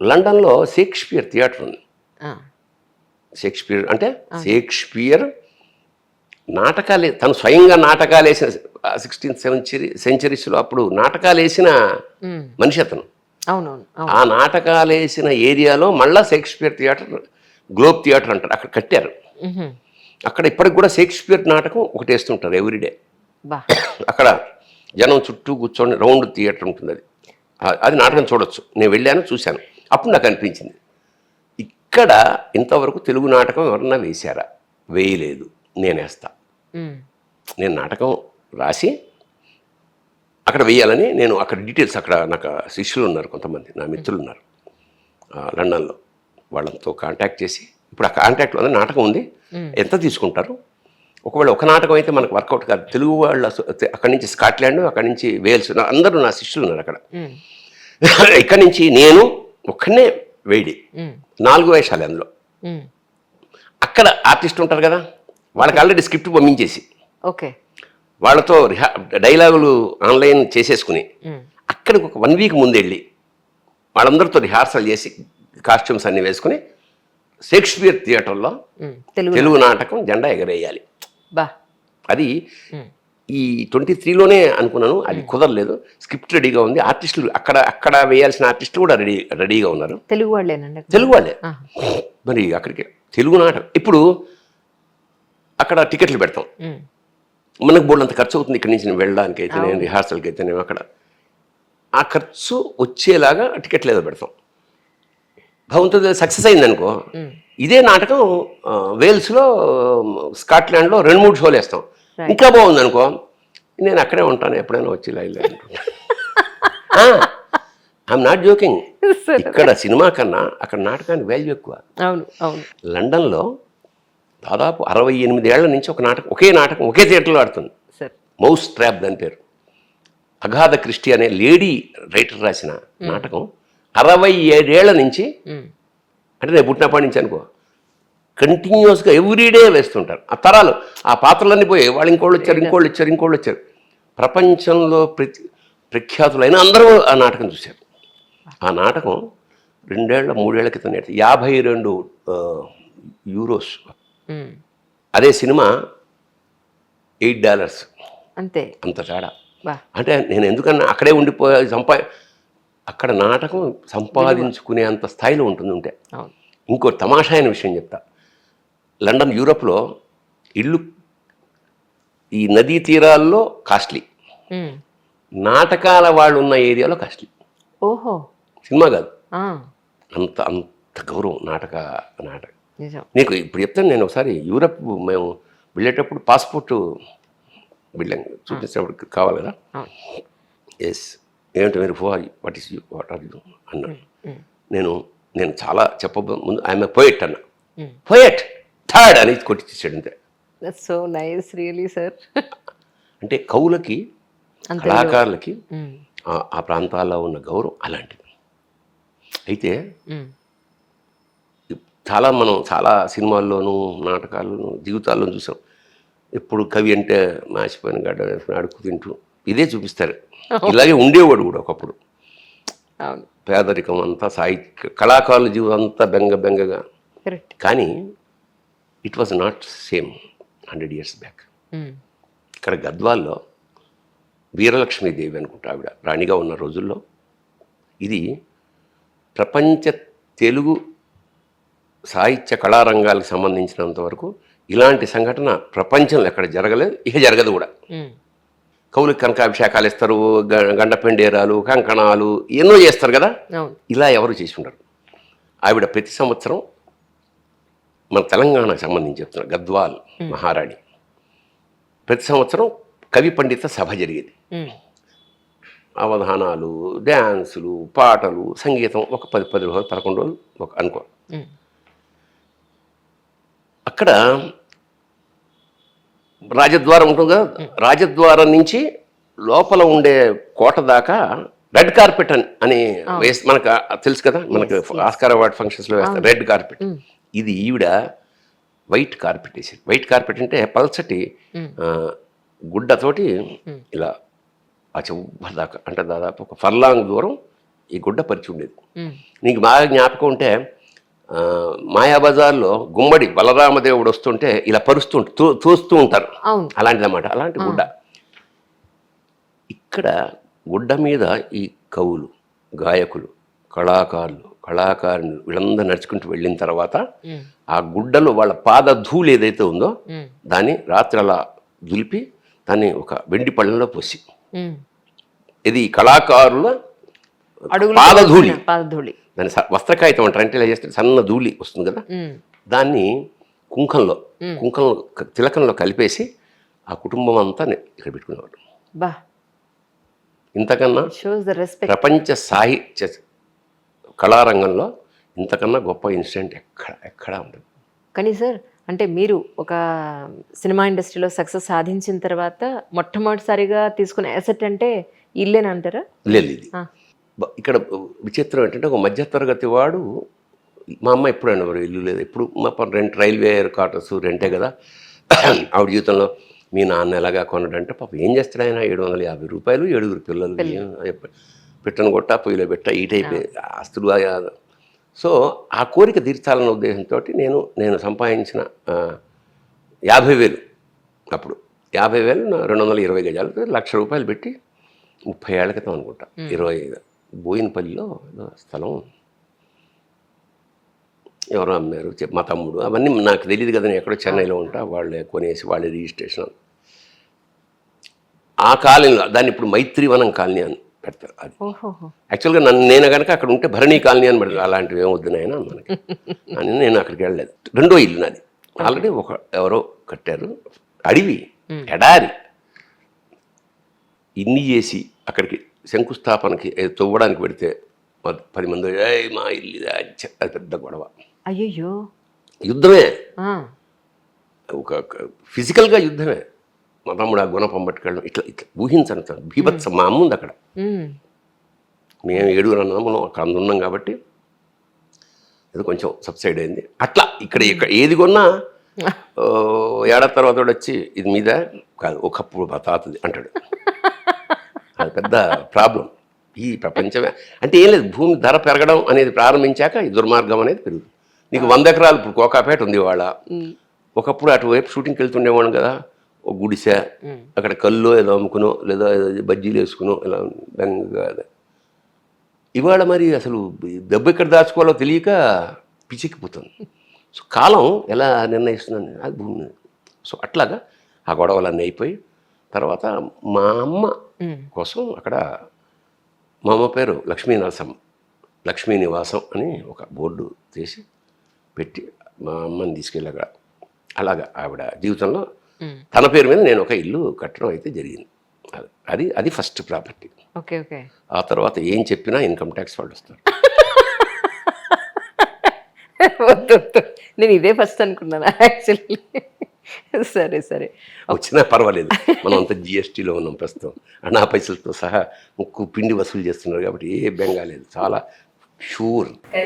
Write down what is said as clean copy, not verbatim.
లండన్లో Shakespeare theatre ఉంది. ఆ, షేక్స్పియర్ అంటే షేక్స్పియర్ నాటకాలు తను స్వయంగా నాటకాలు వేసిన 16th సెంచరీస్లో అప్పుడు నాటకాలు వేసిన ఉమ్, మనిషి అతను. అవునవును అవును. ఆ నాటకాలు వేసిన ఏరియాలో మళ్ళా షేక్స్పియర్ థియేటర్, గ్లోబ్ థియేటర్ అంటారు, అక్కడ కట్టారు. ఉహుం, అక్కడ ఇప్పటికి కూడా షేక్స్పియర్ నాటకం ఒకటి వేస్తుంటారు ఎవ్రీడే. బా అక్కడ జనం చుట్టూ కూర్చొని రౌండ్ థియేటర్ ఉంటుంది. అది అది నాటకం చూడొచ్చు. నేను వెళ్ళాను, చూశాను. అప్పుడు నాకు అనిపించింది, ఇక్కడ ఇంతవరకు తెలుగు నాటకం ఎవరన్నా వేశారా? వేయలేదు. నేను వేస్తా. ఉమ్, నేను నాటకం రాసి అక్కడ వేయాలని నేను అక్కడ డీటెయిల్స్, అక్కడ నాకు శిష్యులు ఉన్నారు, కొంతమంది నా మిత్రులు ఉన్నారు లండన్లో. వాళ్ళతో కాంటాక్ట్ చేసి, ఇప్పుడు ఆ కాంటాక్ట్లో నాటకం ఉంది, ఎంత తీసుకుంటారు, ఒకవేళ ఒక నాటకం అయితే మనకు వర్కౌట్ కాదు, తెలుగు వాళ్ళు అక్కడి నుంచి స్కాట్లాండ్, అక్కడి నుంచి వేల్స్, అందరూ నా శిష్యులు ఉన్నారు అక్కడ. ఉమ్, ఇక్కడి నుంచి నేను ఒక్కనే వేడి ఉమ్, 4 వేషాలు అందులో. ఉమ్, అక్కడ ఆర్టిస్ట్ ఉంటారు కదా, వాళ్ళకి ఆల్రెడీ స్క్రిప్ట్ పంపించేసి ఓకే. వాళ్ళతో డైలాగులు ఆన్లైన్ చేసేసుకుని ఉమ్, అక్కడికి ఒక 1 వీక్ ముందు వెళ్ళి వాళ్ళందరితో రిహార్సల్ చేసి కాస్ట్యూమ్స్ అన్నీ వేసుకుని షేక్స్పియర్ థియేటర్లో ఉమ్, తెలుగు నాటకం జెండా ఎగరేయాలి. బా అది ఉమ్, ఈ 23లోనే అనుకున్నాను. అది కుదరలేదు. స్క్రిప్ట్ రెడీగా ఉంది, ఆర్టిస్టులు అక్కడ వేయాల్సిన ఆర్టిస్టులు కూడా రెడీగా ఉన్నారు, తెలుగు వాళ్ళేనండి? తెలుగు వాళ్ళే. ఆహా. మరి అక్కడికి తెలుగు నాటకం ఇప్పుడు అక్కడ టికెట్లు పెడతాం, ఉమ్, మనకు బోర్డు అంత ఖర్చు అవుతుంది. ఇక్కడి నుంచి నేను వెళ్ళడానికి అయితే, నేను రిహార్సల్కి అయితే, నేను అక్కడ ఆ ఖర్చు వచ్చేలాగా టికెట్లు ఏదో పెడతాం. భగవంతుడు సక్సెస్ అయిందనుకో, ఉమ్, ఇదే నాటకం వేల్స్లో, స్కాట్లాండ్లో 2-3 షోలు వేస్తాం. Right. ఇంకా బాగుందనుకో, నేను అక్కడే ఉంటాను, ఎప్పుడైనా వచ్చి లైవ్ ఐఎమ్ నాట్ జోకింగ్. ఇక్కడ సినిమా కన్నా అక్కడ నాటకానికి వాల్యూ ఎక్కువ. అవును అవును. లండన్లో దాదాపు 68 ఏళ్ల నుంచి ఒక నాటకం, ఒకే నాటకం ఒకే థియేటర్లో ఆడుతుంది. సార్ మౌస్ ట్రాప్ దాని పేరు. అగాధ క్రిస్టి అనే లేడీ రైటర్ రాసిన నాటకం 67 ఏళ్ల నుంచి, ఉమ్, అంటే నేను పుట్టినప్పటి నుంచి అనుకో, కంటిన్యూస్గా ఎవ్రీడే వేస్తుంటారు. ఆ తరాలు, ఆ పాత్రలన్నీ పోయి వాళ్ళు ఇంకోళ్ళు వచ్చారు. ప్రపంచంలో ప్రఖ్యాతులైన అందరూ ఆ నాటకం చూశారు. ఆ నాటకం 2-3 ఏళ్ల క్రితం నేర్చి 52 యూరోస్. ఉమ్, అదే సినిమా $8 అంతే. అంత తేడా. బా అంటే నేను ఎందుకన్నా అక్కడే ఉండిపోయా, అక్కడ నాటకం సంపాదించుకునే అంత స్థాయిలో ఉంటుంది ఉంటే. అవును. ఇంకో తమాషా అయిన విషయం చెప్తా. లండన్, యూరోప్లో ఇల్లు ఈ నదీ తీరాల్లో కాస్ట్లీ, ఉమ్, నాటకాల వాళ్ళు ఉన్న ఏరియాలో కాస్ట్లీ. ఓహో. సినిమా కాదు, ఆ, అంత గౌరవం నాటక. నిజం. నీకు ఇప్పుడు చెప్తాను. నేను ఒకసారి యూరప్ మేము వెళ్ళేటప్పుడు పాస్పోర్ట్ వెళ్ళాం, చూపించినప్పుడు కావాలి కదా. అవును. ఎస్, ఏమిటి మీరు వాట్ ఆర్ యూ అన్నాడు. ఉమ్, నేను చాలా ముందు ఐఎమ్ పోయెట్ అన్నా. ఉమ్. పోయెట్ థర్డ్ అని కొట్టించాడు అంతే. That's so nice really sir. అంటే కవులకి, అంత కళాకారులకి ఉమ్, ఆ ప్రాంతాల్లో ఉన్న గౌరవం అలాంటిది. అయితే ఉమ్, మనం చాలా సినిమాల్లోనూ, నాటకాల్లోనూ, జీవితాల్లో చూసాం. ఎప్పుడు కవి అంటే మాసిపోయిన గడ్డ వేసుకుని అడుక్కు తింటూ ఇదే చూపిస్తారు. ఇలాగే ఉండేవాడు కూడా ఒకప్పుడు. అవును. పేదరికం అంతా, సాహిత్య కళాకారుల జీవితం అంతా బెంగగా. కరెక్ట్. కానీ it was not same 100 years back. Um, ఇక్కడ గద్వాల్లో వీరలక్ష్మీదేవి అనుకుంటా, ఆవిడ రాణిగా ఉన్న రోజుల్లో ఇది ప్రపంచ తెలుగు సాహిత్య కళారంగాలకు సంబంధించినంత వరకు ఇలాంటి సంఘటన ప్రపంచంలో ఎక్కడ జరగలేదు, ఇక జరగదు కూడా. ఉమ్, కవులకు కనకాభిషేకాలు ఇస్తారు, గండపెండేరాలు, కంకణాలు ఎన్నో చేస్తారు కదా. అవును. ఇలా ఎవరు చేసి ఉండరు. ఆవిడ ప్రతి సంవత్సరం మన తెలంగాణకు సంబంధించి చెప్తున్నారు, గద్వాల్ మహారాణి ప్రతి సంవత్సరం కవి పండిత సభ జరిగేది. ఉమ్, అవధానాలు, డ్యాన్సులు, పాటలు, సంగీతం, ఒక 10 రోజులు 11 రోజులు ఒక అనుకో. ఉమ్, అక్కడ రాజద్వారం ఉంటుంది కదా, రాజద్వారం నుంచి లోపల ఉండే కోట దాకా రెడ్ కార్పెట్ అని వేసి, మనకు తెలుసు కదా, మనకు ఆస్కార్ అవార్డ్ ఫంక్షన్స్లో వేస్తారు రెడ్ కార్పెట్. ఇది ఈవిడ వైట్ కార్పెట్ వేసి, వైట్ కార్పెట్ అంటే పల్చటి గుడ్డతోటి ఇలా ఆ చివరి దాకా, అంటే దాదాపు ఒక ఫర్లాంగ్ దూరం ఈ గుడ్డ పరిచి ఉండేది. నీకు బాగా జ్ఞాపకం ఉంటే మాయాబజార్లో గుమ్మడి బలరామదేవుడు వస్తుంటే ఇలా తోస్తూ ఉంటారు, అవును. అలాంటిదన్నమాట. అలాంటి గుడ్డ. ఇక్కడ గుడ్డ మీద ఈ కవులు, గాయకులు, కళాకారులు వీళ్ళందరూ నడుచుకుంటూ వెళ్ళిన తర్వాత ఆ గుడ్డలో వాళ్ళ పాదధూళి ఏదైతే ఉందో దాన్ని రాత్రి అలా దులిపి దాన్ని ఒక వెండి పళ్ళెంలో పోసి, ఇది కళాకారుల పాదధూళి, దాన్ని వస్త్రకాయితం అంటారు. అంటే ఇలా చేస్తే సన్న ధూళి వస్తుంది కదా, దాన్ని కుంకంలో తిలకంలో కలిపేసి ఆ కుటుంబం అంతా ఇక్కడ పెట్టుకునేవాడు. ఇంతకన్నా ప్రపంచ సాహిత్య కళారంగంలో ఇంతకన్నా గొప్ప ఇన్సిడెంట్ ఎక్కడా ఉండదు. కానీ సార్, అంటే మీరు ఒక సినిమా ఇండస్ట్రీలో సక్సెస్ సాధించిన తర్వాత మొట్టమొదటిసారిగా తీసుకున్న అసెట్ అంటే ఇల్లేనంటారా? లేదు, ఇది ఇక్కడ విచిత్రం ఏంటంటే ఒక మధ్యతరగతి వాడు, మా అమ్మ ఎప్పుడు అనేవారు ఇల్లు లేదు, ఎప్పుడు మా రెంట్, రైల్వే క్వార్టర్స్ రెంటే కదా. ఆవిడ జీవితంలో మీ నాన్న ఎలాగా కొనడంటే పాప ఏం చేస్తాడు ఆయన, 750 రూపాయలు 7 పిల్లలు పెట్టను కొట్ట పొయ్యిలో పెట్ట ఈ టైప్ ఆస్తులు. సో ఆ కోరిక తీర్చాలన్న ఉద్దేశంతో నేను సంపాదించిన 50,000, అప్పుడు 50,000 220 గజాలు, 1,00,000 రూపాయలు పెట్టి 30 ఏళ్ల క్రితం అనుకుంటా, 25 బోయినపల్లిలో స్థలం ఎవరో అమ్మారు, మా తమ్ముడు, అవన్నీ నాకు తెలియదు కదా, నేను ఎక్కడో చెన్నైలో ఉంటా, వాళ్ళే కొనేసి వాళ్ళే రిజిస్ట్రేషన్. ఆ కాలనీలో దాన్ని ఇప్పుడు మైత్రివనం కాలనీ అని పెడతారు. అది యాక్చువల్గా నేను కనుక అక్కడ ఉంటే భరణీ కాలనీ అని పెడతారు. అలాంటివి ఏమొద్దు నాయన మనకి అని నేను అక్కడికి వెళ్ళలేదు. రెండో ఇల్లు నాది. ఆల్రెడీ ఎవరో కట్టారు, అడవి, ఎడారి. ఇన్ని చేసి అక్కడికి శంకుస్థాపనకి తవ్వడానికి పెడితే 10 మంది మా ఇల్లు అది పెద్ద గొడవ. అయ్యో, యుద్ధమే, ఒక ఫిజికల్గా యుద్ధమే. మా తమ్ముడు ఆ గుణపం పట్టుకెళ్ళడం, ఇట్లా ఊహించను సార్, బీభత్సం. మా అమ్మ ఉంది అక్కడ, మేము 7 అన్నదమ్ములం అక్కడ అందున్నాం కాబట్టి అది కొంచెం సబ్సైడ్ అయింది. అట్లా ఇక్కడ ఏది కొన్నా ఏడాది తర్వాత వచ్చి ఇది మీద కాదు, ఒకప్పుడు మా తాతది అంటాడు. అది పెద్ద ప్రాబ్లం ఈ ప్రపంచమే. అంటే ఏం లేదు, భూమి ధర పెరగడం అనేది ప్రారంభించాక ఈ దుర్మార్గం అనేది పెరుగుతుంది. నీకు 100 ఎకరాలు ఇప్పుడు కోకాపేట ఉంది వాళ్ళ, ఒకప్పుడు అటువైపు షూటింగ్కి వెళ్తుండేవాడు కదా, ఒక గుడిసె, అక్కడ కల్లో ఏదో అమ్ముకునో లేదా బజ్జీలు వేసుకునో ఇలా బెంగగా. ఇవాళ మరి అసలు దెబ్బ ఎక్కడ దాచుకోవాలో తెలియక పిచ్చిక్కిపోతుంది. సో కాలం ఎలా నిర్ణయిస్తుందని అది భూమి. సో అట్లాగా ఆ గొడవలన్నీ అయిపోయి తర్వాత మా అమ్మ కోసం అక్కడ, మా అమ్మ పేరు లక్ష్మీ నరసమ్మ, లక్ష్మీ నివాసం అని ఒక బోర్డు తీసి పెట్టి మా అమ్మని తీసుకెళ్ళి అక్కడ, అలాగా ఆవిడ జీవితంలో తన పేరు మీద నేను ఒక ఇల్లు కట్టడం అయితే జరిగింది. అది ఫస్ట్ ప్రాపర్టీ. ఆ తర్వాత ఏం చెప్పినా ఇన్కమ్ ట్యాక్స్ వాళ్ళు వస్తారు. నేను ఇదే ఫస్ట్ అనుకున్నాను యాక్చువల్లీ. సరే వచ్చినా పర్వాలేదు, మనం అంతా జిఎస్టీలో ఉన్నాం ప్రస్తుతం, అన్నా పైసలతో సహా ముక్కు పిండి వసూలు చేస్తున్నారు కాబట్టి ఏ బెంగా లేదు, చాలా షూర్.